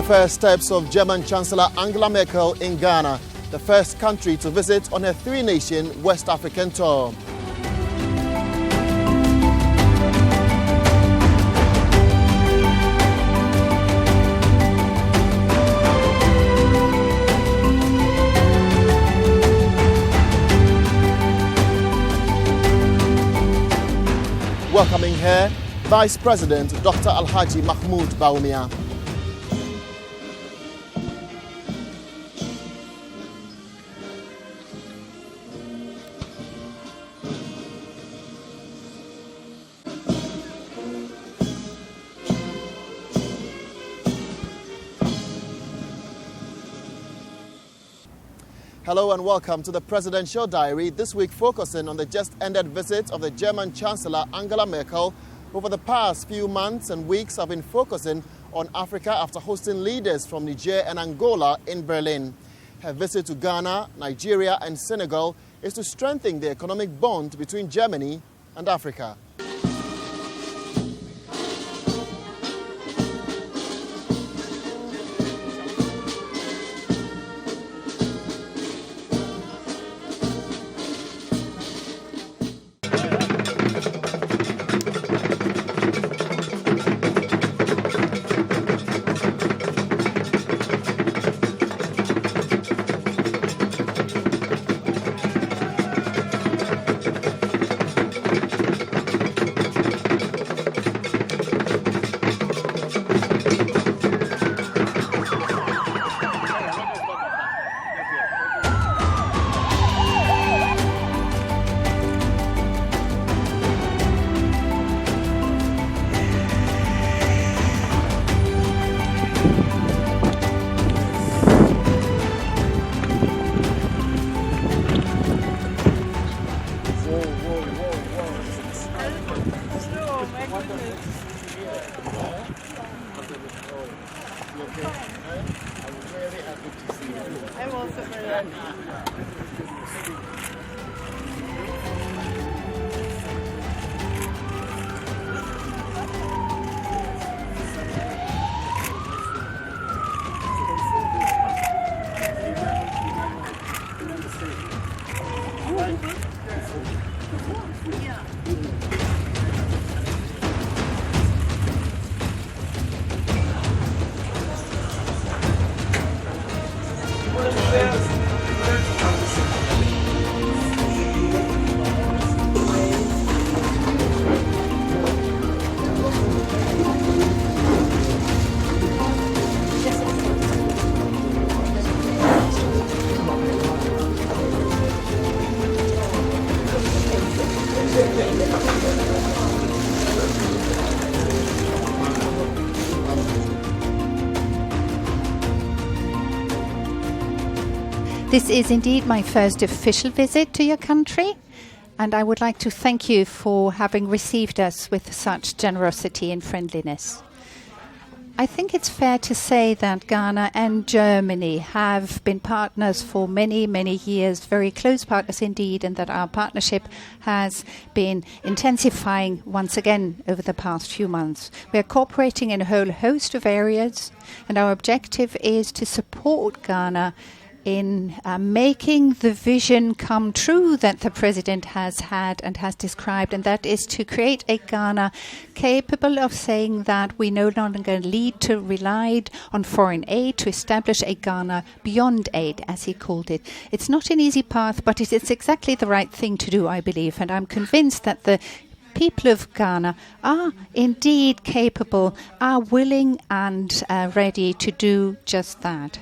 first steps of German Chancellor Angela Merkel in Ghana, the first country to visit on her three-nation West African tour. Welcoming her, Vice President Dr. Alhaji Mahmoud Bawumia. Hello and welcome to the Presidential Diary, this week focusing on the just-ended visit of the German Chancellor Angela Merkel. Over the past few months and weeks, I've been focusing on Africa after hosting leaders from Niger and Angola in Berlin. Her visit to Ghana, Nigeria and Senegal is to strengthen the economic bond between Germany and Africa. I'm also very happy. This is indeed my first official visit to your country, and I would like to thank you for having received us with such generosity and friendliness. I think it's fair to say that Ghana and Germany have been partners for many, many years, very close partners indeed, and that our partnership has been intensifying once again over the past few months. We are cooperating in a whole host of areas, and our objective is to support Ghana in making the vision come true that the President has had and has described, and that is to create a Ghana capable of saying that we no longer need to rely on foreign aid to establish a Ghana beyond aid, as he called it. It's not an easy path, but it is exactly the right thing to do, I believe, and I'm convinced that the people of Ghana are indeed capable, are willing and ready to do just that.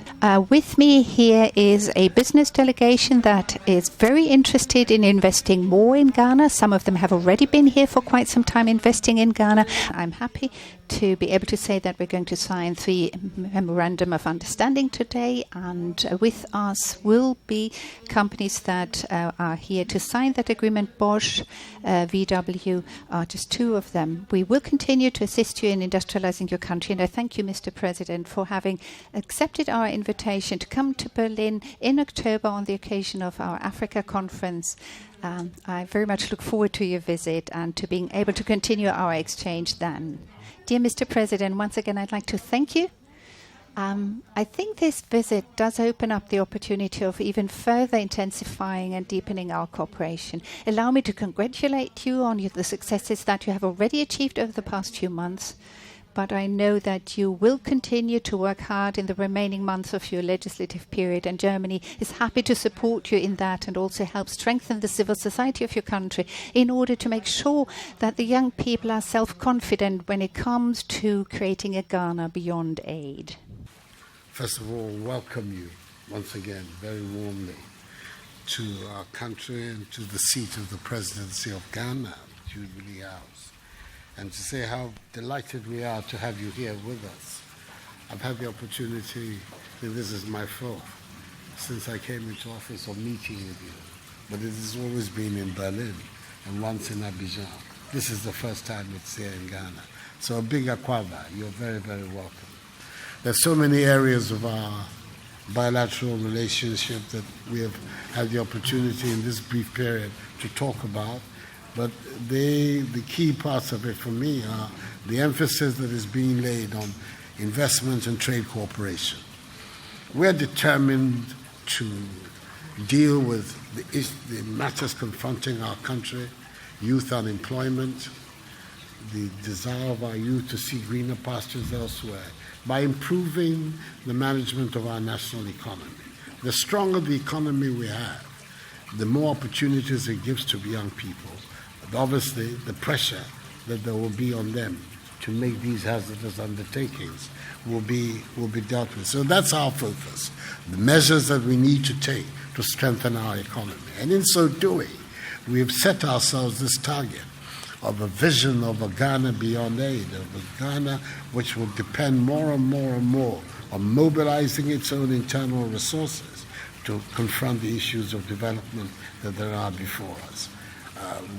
With me here is a business delegation that is very interested in investing more in Ghana. Some of them have already been here for quite some time investing in Ghana. I'm happy to be able to say that we're going to sign the Memorandum of Understanding today, and with us will be companies that are here to sign that agreement. Bosch, VW are just two of them. We will continue to assist you in industrializing your country, and I thank you, Mr. President, for having accepted our invitation to come to Berlin in October on the occasion of our Africa conference. I very much look forward to your visit and to being able to continue our exchange then. Dear Mr. President, once again I'd like to thank you I think this visit does open up the opportunity of even further intensifying and deepening our cooperation. Allow me to congratulate you on the successes that you have already achieved over the past few months. But I know that you will continue to work hard in the remaining months of your legislative period, and Germany is happy to support you in that and also help strengthen the civil society of your country in order to make sure that the young people are self-confident when it comes to creating a Ghana beyond aid. First of all, welcome you once again very warmly to our country and to the seat of the presidency of Ghana, Jubilee House, and to say how delighted we are to have you here with us. I've had the opportunity, and this is my fourth, since I came into office, of meeting with you, but it has always been in Berlin and once in Abidjan. This is the first time it's here in Ghana. So a big akwaba, you're very, very welcome. There's so many areas of our bilateral relationship that we have had the opportunity in this brief period to talk about. But the key parts of it for me are the emphasis that is being laid on investment and trade cooperation. We're determined to deal with the matters confronting our country, youth unemployment, the desire of our youth to see greener pastures elsewhere, by improving the management of our national economy. The stronger the economy we have, the more opportunities it gives to young people. But obviously, the pressure that there will be on them to make these hazardous undertakings will be dealt with. So that's our focus, the measures that we need to take to strengthen our economy. And in so doing, we have set ourselves this target of a vision of a Ghana beyond aid, of a Ghana which will depend more and more and more on mobilizing its own internal resources to confront the issues of development that there are before us.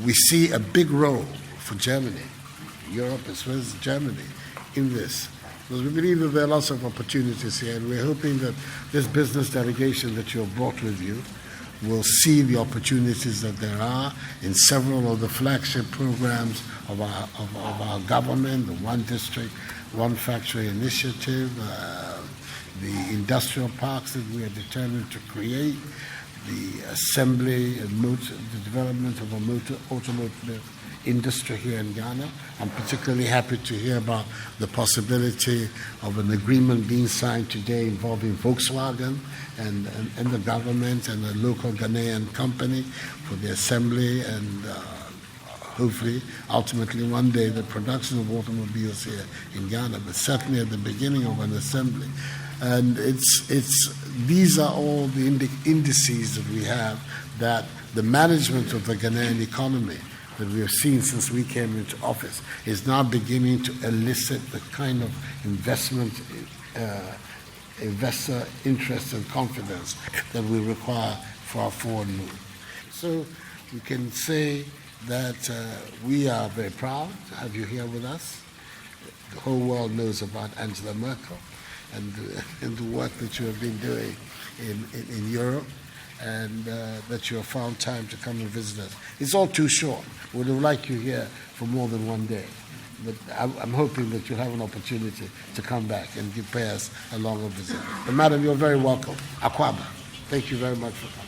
We see a big role for Germany, Europe as well as Germany, in this. Because we believe that there are lots of opportunities here, and we're hoping that this business delegation that you have brought with you will see the opportunities that there are in several of the flagship programs of our government, the One District, One Factory initiative, the industrial parks that we are determined to create, the assembly and the development of a automotive industry here in Ghana. I'm particularly happy to hear about the possibility of an agreement being signed today involving Volkswagen and the government and a local Ghanaian company for the assembly and hopefully, ultimately, one day, the production of automobiles here in Ghana, but certainly at the beginning of an assembly. And these are all the indices that we have that the management of the Ghanaian economy that we have seen since we came into office is now beginning to elicit the kind of investor interest and confidence that we require for our forward move. So we can say that we are very proud to have you here with us. The whole world knows about Angela Merkel and the work that you have been doing in Europe, and that you have found time to come and visit us. It's all too short. We would have liked you here for more than one day. But I'm hoping that you'll have an opportunity to come back and pay us a longer visit. But madam, you're very welcome. Akwaba, thank you very much for coming.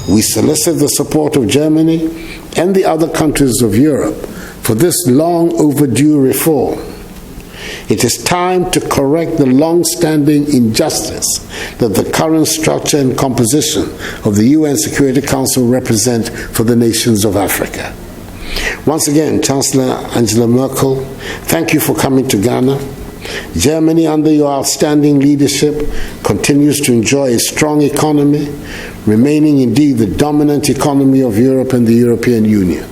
We solicit the support of Germany and the other countries of Europe for this long overdue reform. It is time to correct the long-standing injustice that the current structure and composition of the UN Security Council represent for the nations of Africa. Once again, Chancellor Angela Merkel, thank you for coming to Ghana. Germany, under your outstanding leadership, continues to enjoy a strong economy, remaining indeed the dominant economy of Europe and the European Union.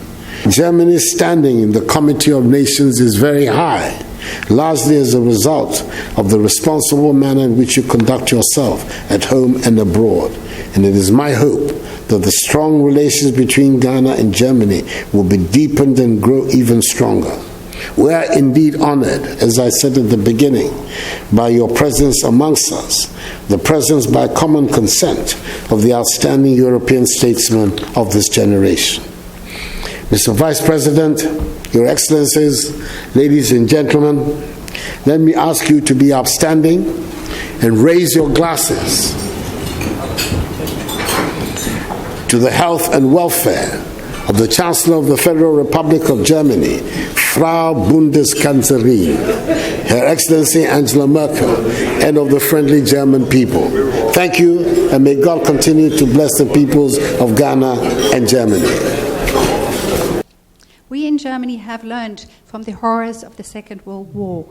Germany's standing in the Committee of Nations is very high, largely as a result of the responsible manner in which you conduct yourself at home and abroad. And it is my hope that the strong relations between Ghana and Germany will be deepened and grow even stronger. We are indeed honored, as I said at the beginning, by your presence amongst us, the presence by common consent of the outstanding European statesmen of this generation. Mr. Vice President, Your Excellencies, ladies and gentlemen, let me ask you to be upstanding and raise your glasses to the health and welfare of the Chancellor of the Federal Republic of Germany, Frau Bundeskanzlerin, Her Excellency Angela Merkel, and of the friendly German people. Thank you, and may God continue to bless the peoples of Ghana and Germany. We in Germany have learned from the horrors of the Second World War.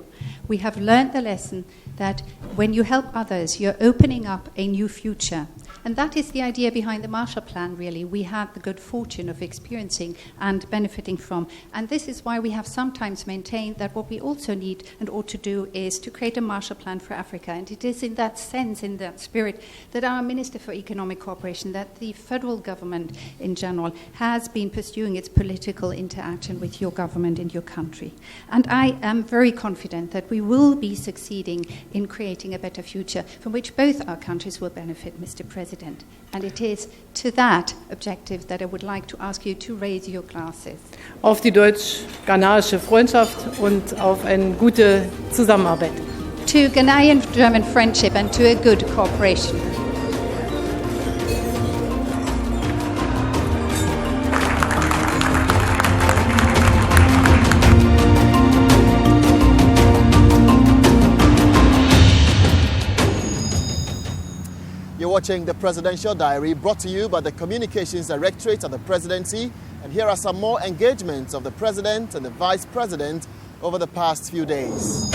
We have learned the lesson that when you help others, you're opening up a new future. And that is the idea behind the Marshall Plan, really. We had the good fortune of experiencing and benefiting from. And this is why we have sometimes maintained that what we also need and ought to do is to create a Marshall Plan for Africa. And it is in that sense, in that spirit, that our Minister for Economic Cooperation, that the federal government in general, has been pursuing its political interaction with your government in your country. And I am very confident that we will be succeeding in creating a better future from which both our countries will benefit, Mr. President. And it is to that objective that I would like to ask you to raise your glasses. Auf die deutsch-ghanaische Freundschaft und auf eine gute Zusammenarbeit. To Ghanaian-German friendship and to a good cooperation. You're watching the Presidential Diary, brought to you by the Communications Directorate of the Presidency. And here are some more engagements of the President and the Vice President over the past few days.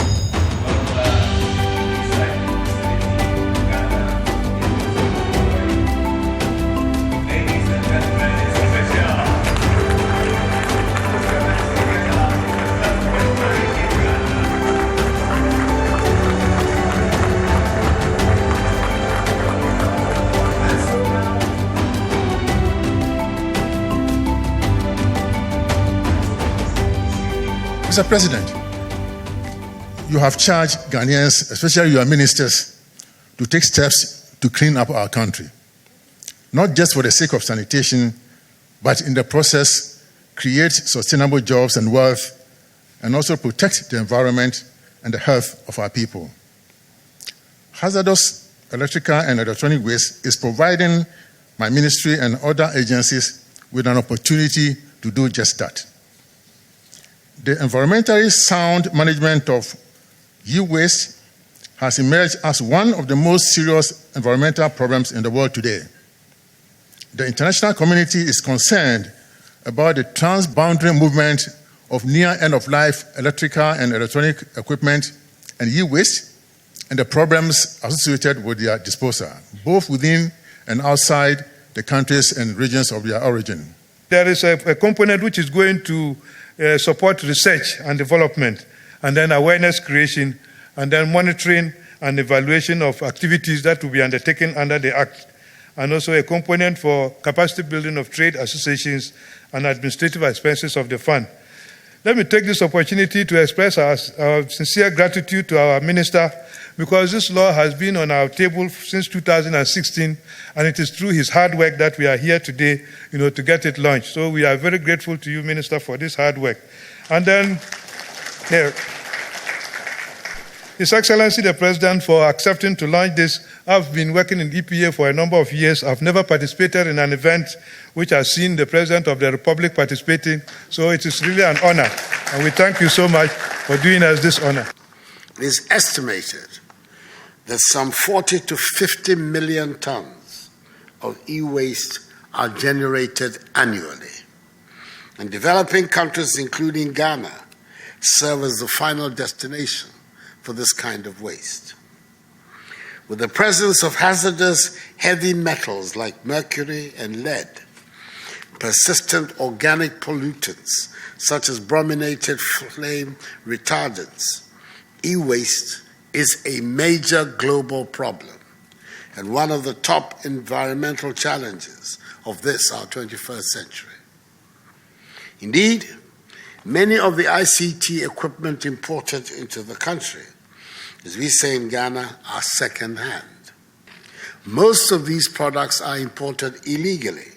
Mr. President, you have charged Ghanaians, especially your ministers, to take steps to clean up our country, not just for the sake of sanitation, but in the process, create sustainable jobs and wealth, and also protect the environment and the health of our people. Hazardous electrical and electronic waste is providing my ministry and other agencies with an opportunity to do just that. The environmentally sound management of e-waste has emerged as one of the most serious environmental problems in the world today. The international community is concerned about the transboundary movement of near end-of-life electrical and electronic equipment and e-waste and the problems associated with their disposal, both within and outside the countries and regions of their origin. There is a component which is going to support research and development, and then awareness creation, and then monitoring and evaluation of activities that will be undertaken under the Act, and also a component for capacity building of trade associations and administrative expenses of the fund. Let me take this opportunity to express our sincere gratitude to our minister, because this law has been on our table since 2016, and it is through his hard work that we are here today, to get it launched. So we are very grateful to you, Minister, for this hard work. And then, His Excellency the President, for accepting to launch this. I've been working in EPA for a number of years. I've never participated in an event which has seen the President of the Republic participating, so it is really an honor. And we thank you so much for doing us this honor. It is estimated that some 40 to 50 million tons of e-waste are generated annually. And developing countries, including Ghana, serve as the final destination for this kind of waste. With the presence of hazardous heavy metals like mercury and lead, persistent organic pollutants such as brominated flame retardants, e-waste is a major global problem and one of the top environmental challenges of this, our 21st century. Indeed, many of the ICT equipment imported into the country, as we say in Ghana, are second-hand. Most of these products are imported illegally,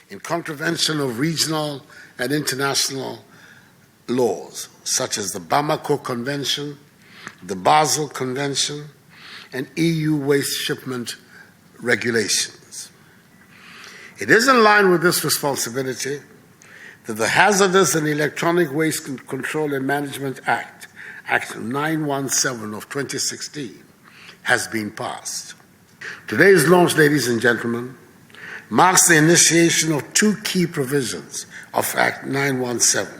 in contravention of regional and international laws, such as the Bamako Convention, the Basel Convention, and EU waste shipment regulations. It is in line with this responsibility that the Hazardous and Electronic Waste Control and Management Act, Act 917 of 2016, has been passed. Today's launch, ladies and gentlemen, marks the initiation of two key provisions of Act 917,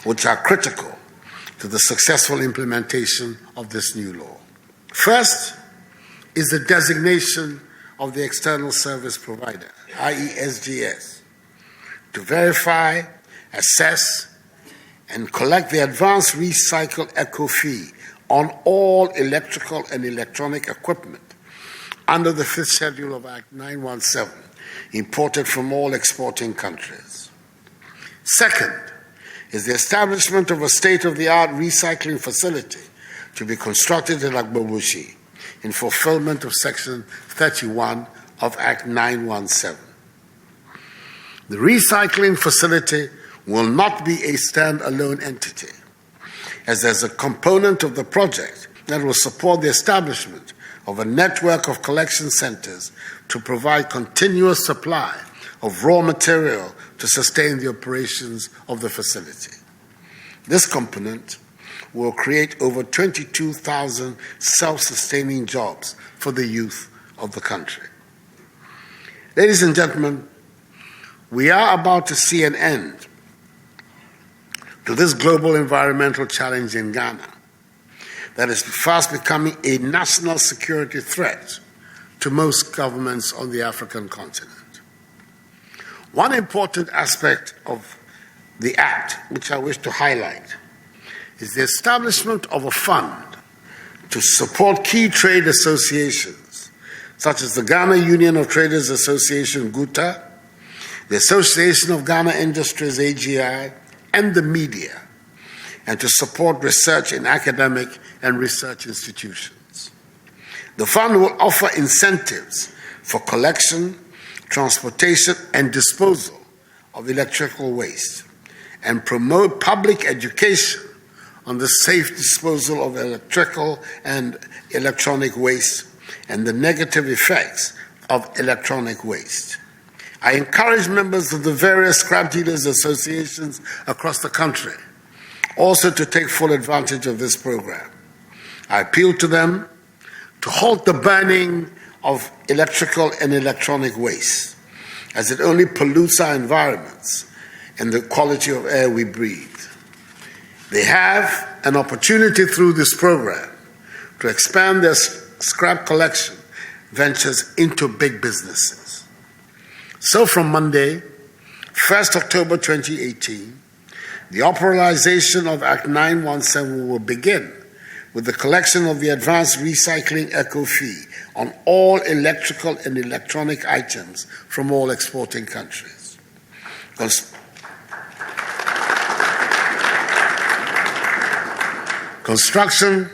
which are critical to the successful implementation of this new law. First is the designation of the external service provider, i.e. SGS, to verify, assess, and collect the advanced recycle eco fee on all electrical and electronic equipment under the 5th schedule of Act 917, imported from all exporting countries. Second is the establishment of a state-of-the-art recycling facility to be constructed in Agbobushi in fulfillment of Section 31 of Act 917. The recycling facility will not be a stand-alone entity, as there's a component of the project that will support the establishment of a network of collection centers to provide continuous supply of raw material to sustain the operations of the facility. This component will create over 22,000 self-sustaining jobs for the youth of the country. Ladies and gentlemen, we are about to see an end to this global environmental challenge in Ghana that is fast becoming a national security threat to most governments on the African continent. One important aspect of the Act, which I wish to highlight, is the establishment of a fund to support key trade associations, such as the Ghana Union of Traders Association, GUTA, the Association of Ghana Industries, AGI, and the media, and to support research in academic and research institutions. The fund will offer incentives for collection, transportation, and disposal of electrical waste, and promote public education on the safe disposal of electrical and electronic waste and the negative effects of electronic waste. I encourage members of the various scrap dealers associations across the country also to take full advantage of this program. I appeal to them to halt the burning of electrical and electronic waste, as it only pollutes our environments and the quality of air we breathe. They have an opportunity through this program to expand their scrap collection ventures into big businesses. So from Monday, 1st October 2018, the operationalization of Act 917 will begin with the collection of the advanced recycling eco fee on all electrical and electronic items from all exporting countries. Construction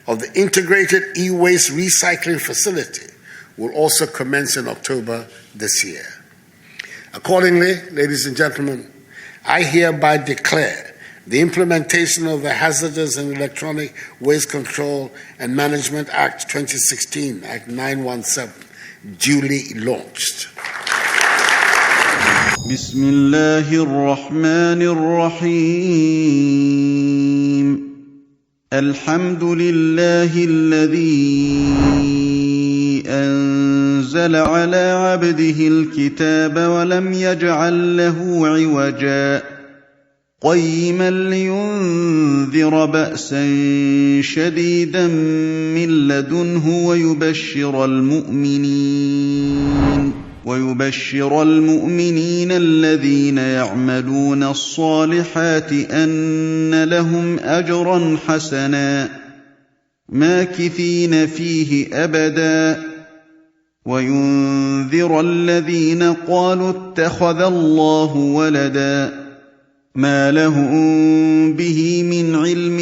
of the integrated e-waste recycling facility will also commence in October this year. Accordingly, ladies and gentlemen, I hereby declare The implementation of the Hazardous and Electronic Waste Control and Management Act 2016, Act 917, duly launched. بسم الله الرحمن الرحيم الحمد لله الذي أنزل على عبده الكتاب ولم يجعل له عوجا قيما لينذر بأسا شديدا من لدنه ويبشر المؤمنين الذين يعملون الصالحات أن لهم أجرا حسنا ماكثين فيه أبدا وينذر الذين قالوا اتخذ الله ولدا ما لهم به من علم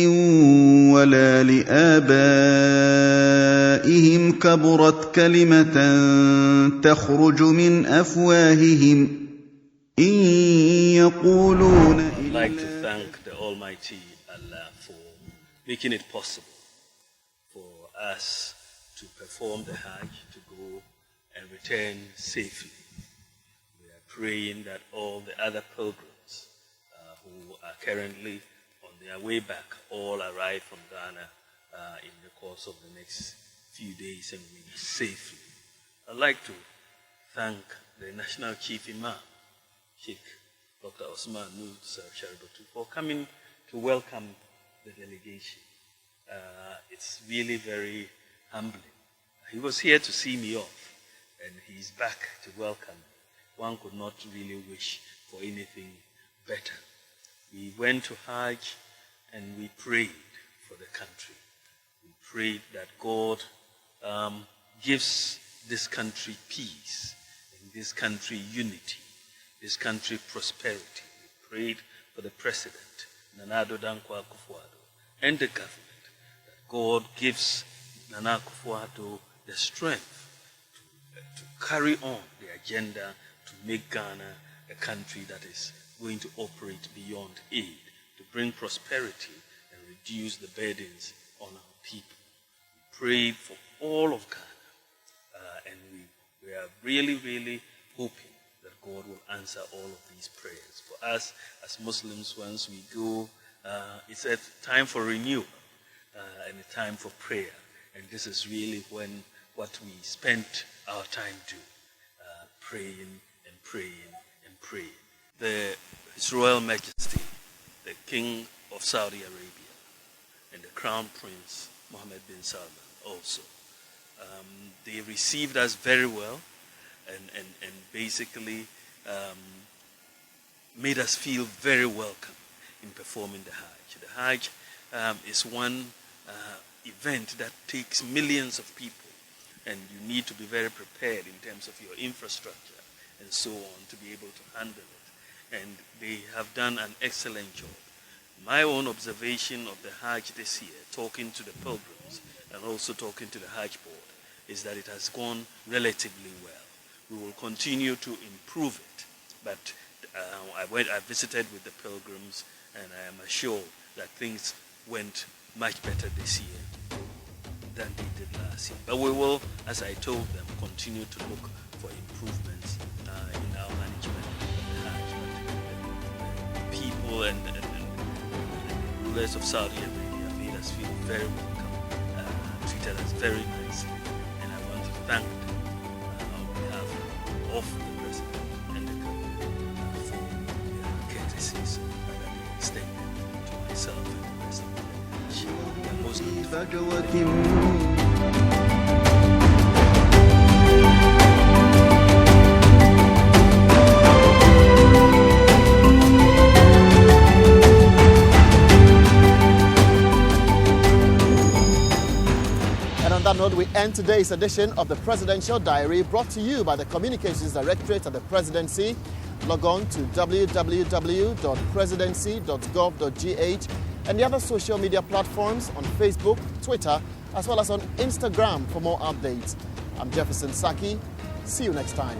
ولا لآبائهم كبرت كلمة تخرج من أفواههم إن يقولون I'd like to thank the Almighty Allah for making it possible for us to perform the Hajj, to go and return safely. We are praying that all the other pilgrims who are currently on their way back all arrive from Ghana in the course of the next few days and weeks safely. I'd like to thank the National Chief Imam, Sheikh Dr. Osman Nur Sharibatu, for coming to welcome the delegation. It's really very humbling. He was here to see me off, and he's back to welcome me. One could not really wish for anything better. We went to Hajj and we prayed for the country. We prayed that God gives this country peace, and this country unity, this country prosperity. We prayed for the President, Nana Addo Dankwa Akufo-Addo, and the government, that God gives Nana Akufo-Addo the strength to carry on the agenda to make Ghana a country that is going to operate beyond aid, to bring prosperity and reduce the burdens on our people. We prayed for all of Ghana, and we are really, really hoping that God will answer all of these prayers. For us as Muslims, once we go, it's a time for renewal and a time for prayer. And this is really what we spent our time doing, praying and praying and praying. His Royal Majesty, the King of Saudi Arabia, and the Crown Prince Mohammed bin Salman also. They received us very well and basically made us feel very welcome in performing the Hajj. The Hajj is one event that takes millions of people, and you need to be very prepared in terms of your infrastructure and so on to be able to handle it. And they have done an excellent job. My own observation of the Hajj this year, talking to the pilgrims and also talking to the Hajj board, is that it has gone relatively well. We will continue to improve it, but I visited with the pilgrims, and I am assured that things went much better this year than they did last year. But we will, as I told them, continue to look for improvements in our management of the Hajj. People and the rulers of Saudi Arabia made us feel very welcome, treated us very nicely, and I want to thank them on behalf of the President and the government for their courtesies that they extended to myself and the rest of the delegation. They are most On that note, we end today's edition of the Presidential Diary, brought to you by the Communications Directorate at the Presidency. Log on to www.presidency.gov.gh and the other social media platforms on Facebook, Twitter, as well as on Instagram for more updates. I'm Jefferson Saki. See you next time.